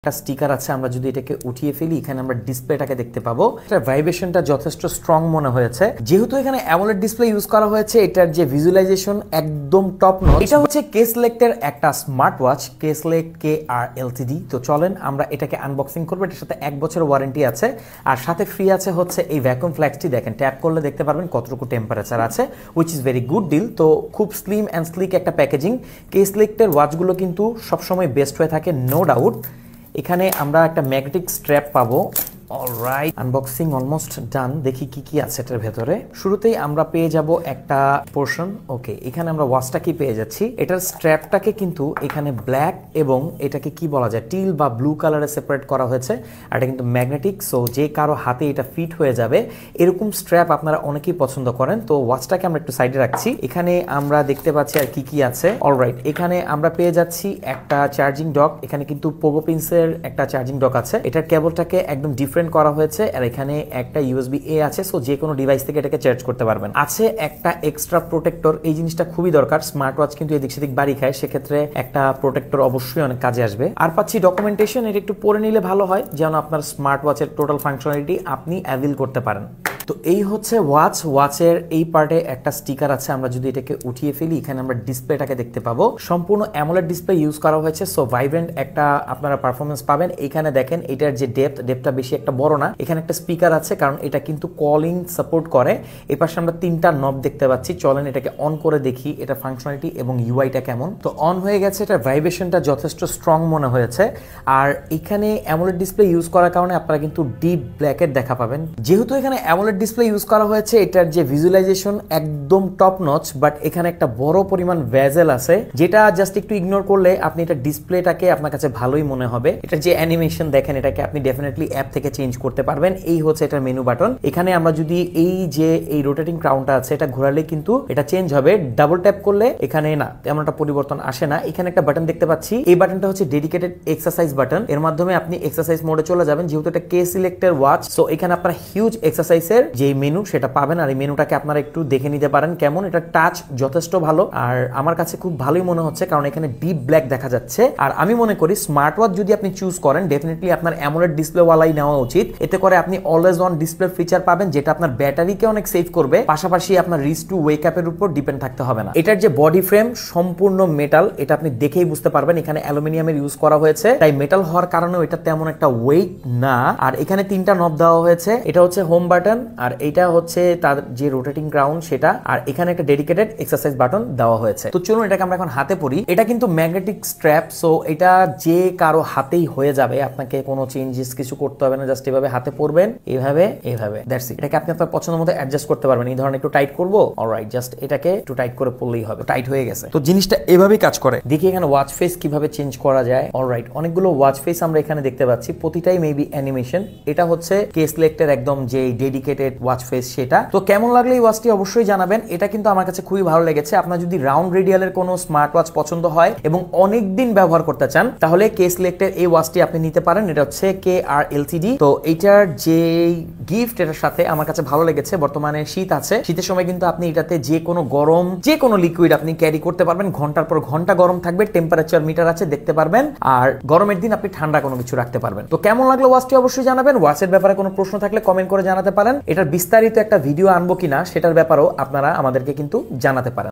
একটা স্টিকার আছে, আমরা যদি এটাকে উঠিয়ে ফেলি এখানে আমরা ডিসপ্লেটাকে দেখতে পাবো। এটার ভাইব্রেশনটা যথেষ্ট স্ট্রং মনে হয়েছে, যেহেতু এখানে অ্যামোলেড ডিসপ্লে ইউজ করা হয়েছে। এটার যে ভিজুয়ালাইজেশন একদম টপ নচ। এটা হচ্ছে কেসলেক্টের একটা স্মার্ট ওয়াচ, কেসলেক্ট KR-LTD। তো চলেন আমরা এটাকে আনবক্সিং করবো। এটার সাথে 1 বছরের ওয়ারেন্টি আছে, আর সাথে ফ্রি আছে হচ্ছে এই ভ্যাকুয়াম ফ্ল্যাক্সটি। দেখেন, ট্যাপ করলে দেখতে পারবেন কতটুকু টেম্পারেচার আছে, which is very good deal. তো খুব স্লিম অ্যান্ড স্লিক একটা প্যাকেজিং। কেসলেক্টের ওয়াচগুলো কিন্তু সবসময় বেস্ট হয়ে থাকে, নো ডাউট। এখানে আমরা একটা ম্যাগনেটিক স্ট্র্যাপ পাবো। Alright, unboxing almost done. দেখি কি কি আছে এটার ভেতরে। শুরুতেই আমরা পেয়ে যাব একটা পোর্শন। ওকে, এখানে আমরা ওয়াচটা কি পেয়ে যাচ্ছি। এটার স্ট্র্যাপটাকে কিন্তু এখানে ব্ল্যাক এবং এটাকে কি বলা যায় টিল বা ব্লু কালারে সেপারেট করা হয়েছে, আর এটা কিন্তু ম্যাগনেটিক। সো যে কারো হাতে এটা ফিট হয়ে যাবে এরকম স্ট্র্যাপ আপনারা অনেকেই পছন্দ করেন। তো ওয়াচটাকে আমরা একটু সাইডে রাখছি। এখানে আমরা দেখতে পাচ্ছি আর কি কি আছে। অলরাইট, এখানে আমরা পেয়ে যাচ্ছি একটা চার্জিং ডক। এখানে কিন্তু পোগো পিন্সের একটা চার্জিং ডক আছে। এটার কেবলটাকে একদম ডিফারেন্ট করা হয়েছে, আর এখানে একটা USB-A আছে। সো যে কোনো ডিভাইস থেকে এটাকে চার্জ করতে পারবেন। আছে একটা এক্সট্রা প্রোটেক্টর, এই জিনিসটা খুবই দরকার। স্মার্ট ওয়াচ কিন্তু এদিক সেদিক বাড়ি খায়, সেক্ষেত্রে একটা প্রোটেক্টর অবশ্যই অনেক কাজে আসবে। আর পাচ্ছি ডকুমেন্টেশন, এটা একটু পড়ে নিলে ভালো হয়, যেন আপনার স্মার্ট ওয়াচের টোটাল ফাংশনালিটি আপনি অ্যাভেল করতে পারেন। তো এই হচ্ছে ওয়াচ। ওয়াচের এই পার্টে একটা স্টিকার আছে, আমরা যদি এটাকে উঠিয়ে ফেলি এখানে আমরা ডিসপ্লেটাকে দেখতে পাবো। সম্পূর্ণ অ্যামোলেড ডিসপ্লে ইউজ করা হয়েছে, সো ভাইব্রেন্ট একটা আপনারা পারফরমেন্স পাবেন। এখানে দেখেন এটার যে ডেপথটা বেশি একটা বড় না। এখানে একটা স্পিকার আছে, কারণ এটা কিন্তু কলিং সাপোর্ট করে। এই পাশে আমরা 3টা নব দেখতে পাচ্ছি। চলেন এটাকে অন করে দেখি এটা ফাংশনালিটি এবং ইউআইটা কেমন। তো অন হয়ে গেছে, এটার ভাইব্রেশনটা যথেষ্ট স্ট্রং মনে হয়েছে। আর এখানে অ্যামোলেড ডিসপ্লে ইউজ করার কারণে আপনারা কিন্তু ডিপ ব্ল্যাকের দেখা পাবেন। যেহেতু এখানে অ্যামোলেড ডিসপ্লে ইউজ করা হয়েছে, এটার যে ভিজুয়ালাইজেশন একদম টপ নচ। বাট এখানে একটা বড় পরিমাণ ভেজেল আছে, যেটা জাস্ট একটু ইগনোর করলে আপনি এটা ডিসপ্লেটাকে আপনার কাছে ভালোই মনে হবে। এটার যে অ্যানিমেশন দেখেন, এটাকে আপনি ডেফিনেটলি অ্যাপ থেকে চেঞ্জ করতে পারবেন। এই হচ্ছে এটার মেনু বাটন। এখানে আমরা যদি এই রোটেটিং ক্রাউনটা আছে এটা ঘোরালে কিন্তু এটা চেঞ্জ হবে। ডাবল ট্যাপ করলে এখানে না, তেমন একটা পরিবর্তন আসে না। এখানে একটা বাটন দেখতে পাচ্ছি, এই বাটনটা হচ্ছে ডেডিকেটেড এক্সারসাইজ বাটন। এর মাধ্যমে আপনি এক্সারসাইজ মোডে চলে যাবেন। যেহেতু এটা K-Selector ওয়াচ, সো এখানে আপনারা হিউজ এক্সারসাইজের যে মেনু সেটা পাবেন। আর এই মেনুটাকে আপনারা একটু দেখে নিতে পারেন কেমন। এটা টাচ যথেষ্ট ভালো, আর আমার কাছে খুব ভালোই মনে হচ্ছে, কারণ এখানে ডিপ ব্ল্যাক দেখা যাচ্ছে। আর আমি মনে করি স্মার্ট ওয়াচ যদি আপনি চুজ করেন, ডেফিনেটলি আপনার অ্যামোলেড ডিসপ্লে ওয়ালাই নেওয়া উচিত। এতে করে আপনি অলওয়েজ অন ডিসপ্লে ফিচার পাবেন, যেটা আপনার ব্যাটারিকে অনেক সেভ করবে। পাশাপাশি আপনার রিচ টু ওয়েক আপের উপর ডিপেন্ড থাকতে হবে না। এটার যে বডি ফ্রেম সম্পূর্ণ মেটাল, এটা আপনি দেখেই বুঝতে পারবেন। এখানে অ্যালুমিনিয়ামের ইউজ করা হয়েছে, তাই মেটাল হওয়ার কারণেও এটা তেমন একটা ওয়েট না। আর এখানে 3টা নব দেওয়া হয়েছে। এটা হচ্ছে হোম বাটন, আর এটা হচ্ছে তার যে রোটেটিং ক্রাউন সেটা, আর এখানে একটা ডেডিকেটেড এক্সারসাইজ বাটন দেওয়া হয়েছে। তো চলুন এটাকে আমরা এখন হাতে পরি। এটা কিন্তু ম্যাগনেটিক স্ট্র্যাপ, সো এটা যে কারো হাতেই হয়ে যাবে। আপনাকে কোনো চেঞ্জেস কিছু করতে হবে না, জাস্ট এভাবে হাতে পরবেন, এইভাবে দ্যাটস ইট। এটাকে আপনি আপনার পছন্দ মতো অ্যাডজাস্ট করতে পারবেন। এই ধরনের একটু টাইট করবো, অলরাইট, জাস্ট এটাকে একটু টাইট করে পড়লেই হবে। টাইট হয়ে গেছে। তো জিনিসটা এভাবেই কাজ করে। দেখি এখানে ওয়াচ ফেস কিভাবে চেঞ্জ করা যায়। অলরাইট, অনেকগুলো ওয়াচ ফেস আমরা এখানে দেখতে পাচ্ছি, প্রতিটাই মেবি অ্যানিমেশন। এটা হচ্ছে K-Selector একদম যে ডেডিকেটেড ওয়াচ ফেস সেটা। তো কেমন লাগলো এই ওয়াচটি অবশ্যই জানাবেন। এটা কিন্তু আমার কাছে খুবই ভালো লেগেছে। আপনার যদি রাউন্ড রেডিয়ালের কোনো স্মার্ট ওয়াচ পছন্দ হয় এবং অনেক দিন ব্যবহার করতে চান, তাহলে K-Selector এই ওয়াচটি আপনি নিতে পারেন। এটা হচ্ছে KR-LTD। তো এইটার যে গিফট এটার সাথে আমার কাছে ভালো লেগেছে। বর্তমানে শীত আছে, শীতের সময় কিন্তু আপনি এটাতে যে কোনো গরম যে কোনো লিকুইড আপনি ক্যারি করতে পারবেন। ঘন্টার পর ঘন্টা গরম থাকবে, টেম্পারেচার মিটার আছে, দেখতে পারবেন। আর গরমের দিন আপনি ঠান্ডা কোনো কিছু রাখতে পারবেন। তো কেমন লাগলো ওয়াচটি অবশ্যই জানাবেন। ওয়াচের ব্যাপারে কোনো প্রশ্ন থাকলে কমেন্ট করে জানাতে পারেন। এটার বিস্তারিত একটা ভিডিও আনবো কিনা সেটার ব্যাপারেও আপনারা আমাদেরকে কিন্তু জানাতে পারেন।